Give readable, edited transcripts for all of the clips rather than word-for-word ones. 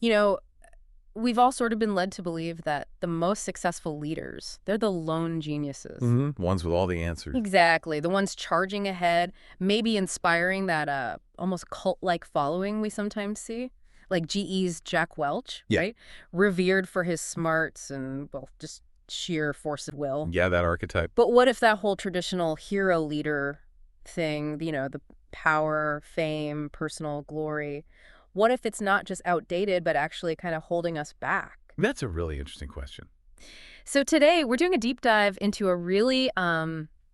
You know, we've all sort of been led to believe that the most successful leaders, they're the lone geniuses. Ones with all the answers. Exactly. The ones charging ahead, maybe inspiring that almost cult-like following we sometimes see. Like GE's Jack Welch, Yeah. right? Revered for his smarts and, well, just sheer force of will. Yeah, that archetype. But what if that whole traditional hero leader thing, the power, fame, personal glory, what if it's not just outdated, but actually kind of holding us back? That's a really interesting question. So today, we're doing a deep dive into a really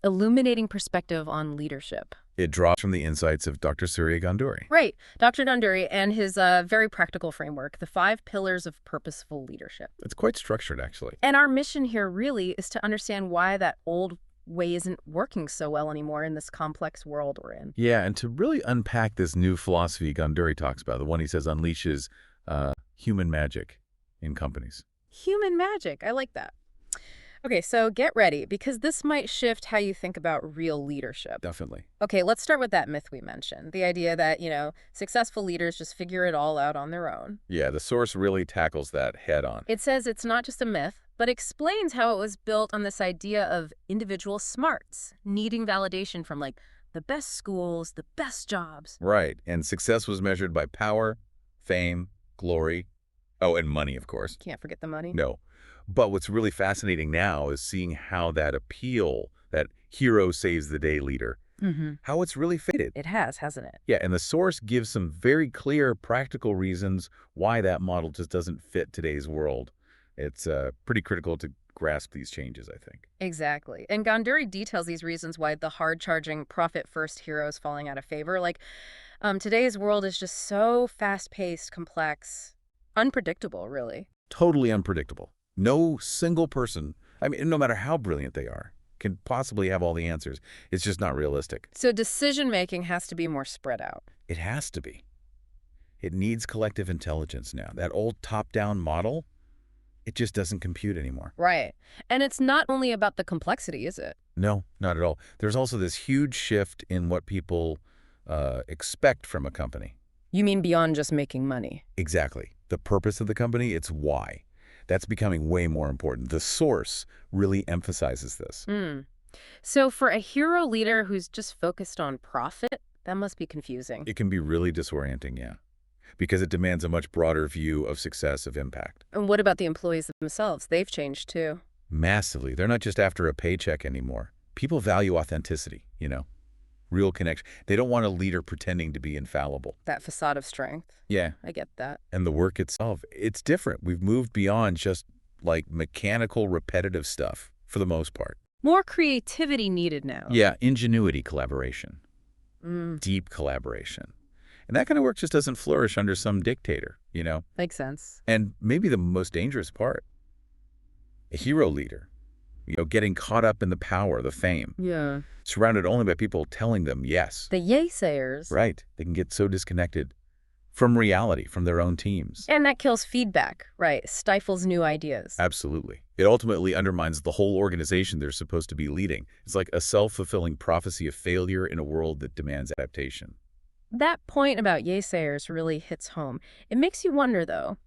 illuminating perspective on leadership. It draws from the insights of Dr. Surya Ganduri. Right. Dr. Ganduri and his very practical framework, the 5 pillars of purposeful leadership. It's quite structured, actually. And our mission here really is to understand why that old way isn't working so well anymore in this complex world we're in. Yeah, and to really unpack this new philosophy Ganduri talks about, the one he says unleashes human magic in companies. Human magic. I like that. Okay, so get ready, because this might shift how you think about real leadership. Definitely. Okay, let's start with that myth we mentioned. The idea that, successful leaders just figure it all out on their own. Yeah, the source really tackles that head on. It says it's not just a myth, but explains how it was built on this idea of individual smarts, needing validation from, the best schools, the best jobs. Right, and success was measured by power, fame, glory, and money, of course. Can't forget the money. No. But what's really fascinating now is seeing how that appeal, that hero saves the day leader, how it's really faded. It has, hasn't it? Yeah, and the source gives some very clear, practical reasons why that model just doesn't fit today's world. It's pretty critical to grasp these changes, I think. Exactly. And Ganduri details these reasons why the hard-charging, profit-first hero is falling out of favor. Today's world is just so fast-paced, complex, unpredictable, really. Totally unpredictable. No single person, no matter how brilliant they are, can possibly have all the answers. It's just not realistic. So decision-making has to be more spread out. It has to be. It needs collective intelligence now. That old top-down model, it just doesn't compute anymore. Right. And it's not only about the complexity, is it? No, not at all. There's also this huge shift in what people expect from a company. You mean beyond just making money? Exactly. The purpose of the company, it's why. That's becoming way more important. The source really emphasizes this. So for a hero leader who's just focused on profit, that must be confusing. It can be really disorienting, yeah, because it demands a much broader view of success, of impact. And what about the employees themselves? They've changed too. Massively. They're not just after a paycheck anymore. People value authenticity, real connection. They don't want a leader pretending to be infallible. That facade of strength. Yeah. I get that. And the work itself, it's different. We've moved beyond just mechanical, repetitive stuff for the most part. More creativity needed now. Yeah, ingenuity, collaboration, deep collaboration. And that kind of work just doesn't flourish under some dictator, Makes sense. And maybe the most dangerous part, a hero leader, getting caught up in the power, the fame. Yeah. Surrounded only by people telling them yes. The yay-sayers. Right. They can get so disconnected from reality, from their own teams. And that kills feedback, right? Stifles new ideas. Absolutely. It ultimately undermines the whole organization they're supposed to be leading. It's like a self-fulfilling prophecy of failure in a world that demands adaptation. That point about yay-sayers really hits home. It makes you wonder, though,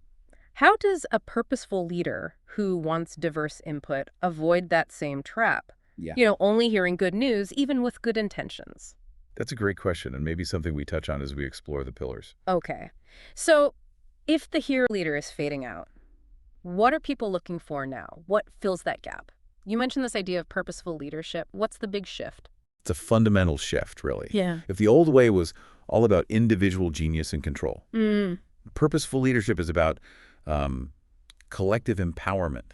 how does a purposeful leader who wants diverse input avoid that same trap? Yeah. Only hearing good news, even with good intentions. That's a great question, and maybe something we touch on as we explore the pillars. Okay. So if the hero leader is fading out, what are people looking for now? What fills that gap? You mentioned this idea of purposeful leadership. What's the big shift? It's a fundamental shift, really. Yeah. If the old way was all about individual genius and control, purposeful leadership is about collective empowerment,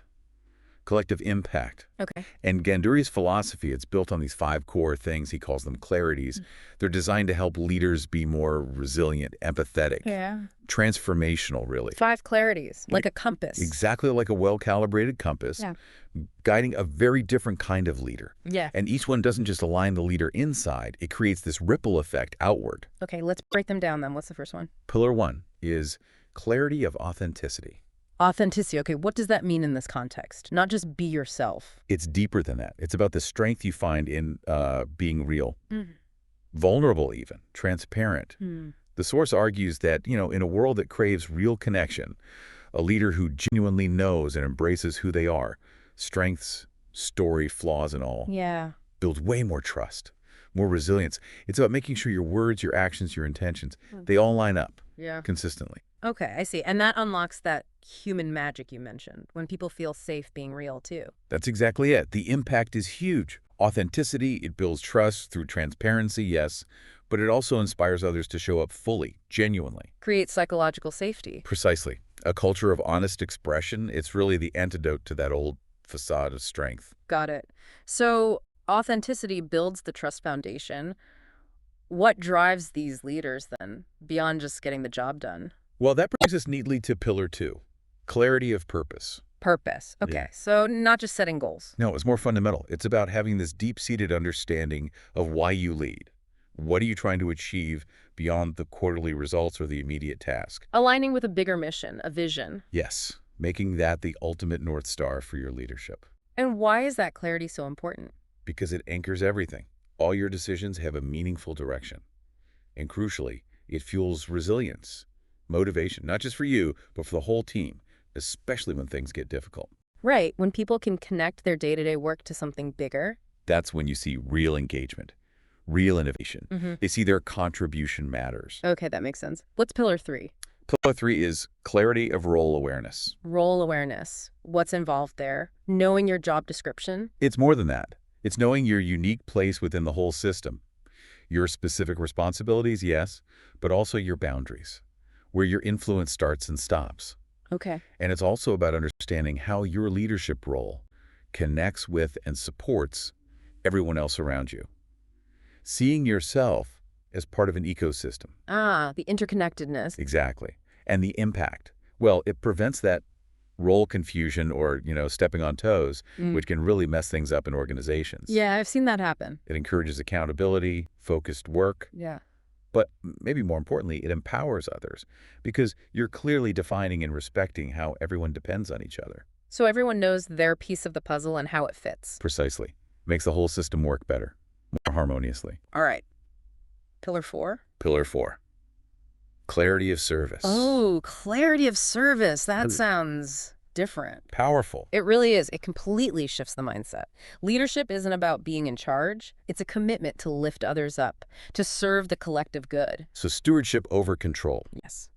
collective impact. Okay. And Ganduri's philosophy, it's built on these 5 core things. He calls them clarities. They're designed to help leaders be more resilient, empathetic, transformational, really. 5 clarities, like a compass. Exactly like a well-calibrated compass, guiding a very different kind of leader. Yeah. And each one doesn't just align the leader inside, it creates this ripple effect outward. Okay, let's break them down then. What's the first one? Pillar 1 is clarity of authenticity. Authenticity. Okay, what does that mean in this context? Not just be yourself. It's deeper than that. It's about the strength you find in being real, vulnerable even, transparent, The source argues that, in a world that craves real connection, a leader who genuinely knows and embraces who they are, strengths, story, flaws, and all, Yeah. builds way more trust, more resilience. It's about making sure your words, your actions, your intentions, they all line up consistently. Okay, I see. And that unlocks that human magic you mentioned, when people feel safe being real, too. That's exactly it. The impact is huge. Authenticity, it builds trust through transparency, yes, but it also inspires others to show up fully, genuinely. Create psychological safety. Precisely. A culture of honest expression, it's really the antidote to that old facade of strength. Got it. So authenticity builds the trust foundation. What drives these leaders, then, beyond just getting the job done? Well, that brings us neatly to pillar 2, clarity of purpose. Purpose. Okay, Yeah. so not just setting goals. No, it's more fundamental. It's about having this deep-seated understanding of why you lead. What are you trying to achieve beyond the quarterly results or the immediate task? Aligning with a bigger mission, a vision. Yes, making that the ultimate North Star for your leadership. And why is that clarity so important? Because it anchors everything. All your decisions have a meaningful direction. And crucially, it fuels resilience, motivation, not just for you, but for the whole team, especially when things get difficult. Right, when people can connect their day-to-day work to something bigger. That's when you see real engagement, real innovation. They see their contribution matters. Okay, that makes sense. What's pillar 3? Pillar 3 is clarity of role awareness. Role awareness. What's involved there? Knowing your job description? It's more than that. It's knowing your unique place within the whole system. Your specific responsibilities, yes, but also your boundaries, where your influence starts and stops. Okay. And it's also about understanding how your leadership role connects with and supports everyone else around you. Seeing yourself as part of an ecosystem. Ah, the interconnectedness. Exactly. And the impact. Well, it prevents that role confusion or, stepping on toes, which can really mess things up in organizations. Yeah, I've seen that happen. It encourages accountability, focused work, Yeah. but maybe more importantly, it empowers others because you're clearly defining and respecting how everyone depends on each other. So everyone knows their piece of the puzzle and how it fits. Precisely. Makes the whole system work better, more harmoniously. All right. Pillar 4? Pillar 4, clarity of service. Oh, clarity of service. That sounds different. Powerful. It really is. It completely shifts the mindset. Leadership isn't about being in charge. It's a commitment to lift others up, to serve the collective good. So stewardship over control. Yes.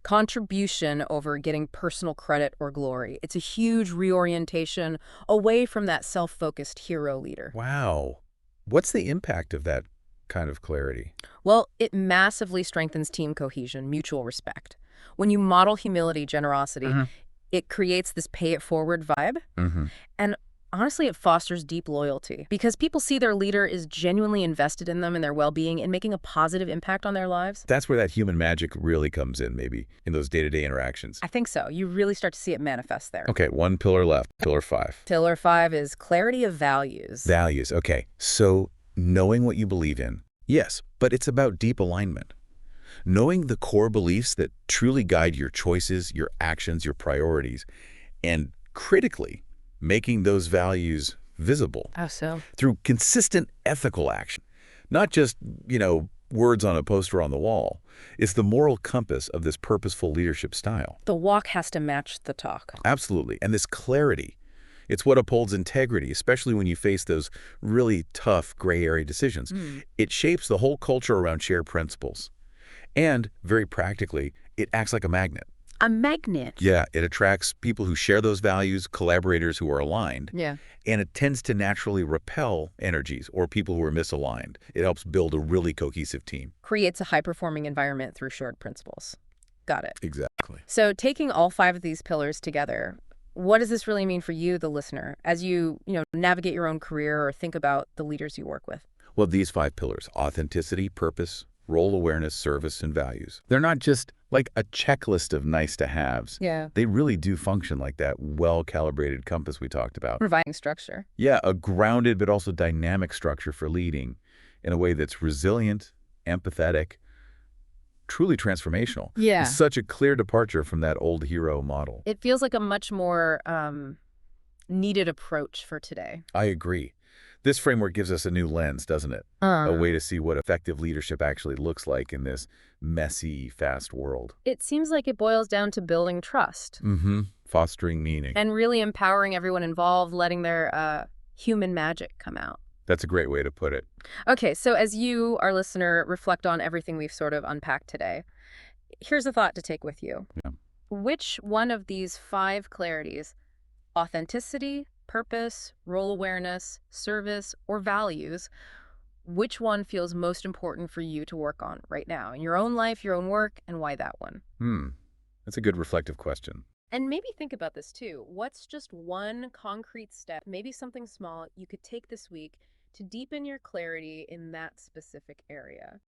Contribution over getting personal credit or glory. It's a huge reorientation away from that self-focused hero leader. Wow. What's the impact of that kind of clarity? Well, it massively strengthens team cohesion, mutual respect. When you model humility, generosity, it creates this pay-it-forward vibe. And honestly, it fosters deep loyalty because people see their leader is genuinely invested in them and their well-being and making a positive impact on their lives. That's where that human magic really comes in, maybe, in those day-to-day interactions. I think so. You really start to see it manifest there. Okay, one pillar left, pillar 5. Pillar 5 is clarity of values. Values, okay. So knowing what you believe in, yes, but it's about deep alignment. Knowing the core beliefs that truly guide your choices, your actions, your priorities, and critically, making those values visible Oh, so? through consistent ethical action. Not just, words on a poster on the wall. It's the moral compass of this purposeful leadership style. The walk has to match the talk. Absolutely. And this clarity, it's what upholds integrity, especially when you face those really tough gray area decisions. It shapes the whole culture around shared principles. And very practically, it acts like a magnet. A magnet. Yeah, it attracts people who share those values, collaborators who are aligned. Yeah. And it tends to naturally repel energies or people who are misaligned. It helps build a really cohesive team. Creates a high-performing environment through shared principles. Got it. Exactly. So taking all 5 of these pillars together, what does this really mean for you, the listener, as you, navigate your own career or think about the leaders you work with? Well, these 5 pillars, authenticity, purpose, role awareness, service, and values. They're not just like a checklist of nice-to-haves. Yeah. They really do function like that well-calibrated compass we talked about. Providing structure. Yeah, a grounded but also dynamic structure for leading in a way that's resilient, empathetic, truly transformational. Yeah. It's such a clear departure from that old hero model. It feels like a much more needed approach for today. I agree. This framework gives us a new lens, doesn't it? A Uh, way to see what effective leadership actually looks like in this messy, fast world. it seems like it boils down to building trust Mm-hmm. Fostering meaning. and really empowering everyone involved, letting their human magic come out. That's a great way to put it. Okay, so as you, our listener, reflect on everything we've sort of unpacked today, here's a thought to take with you. Yeah. Which one of these 5 clarities, authenticity, purpose, role awareness, service, or values, which one feels most important for you to work on right now in your own life, your own work, and why that one? That's a good reflective question. And maybe think about this too. What's just one concrete step, maybe something small, you could take this week to deepen your clarity in that specific area?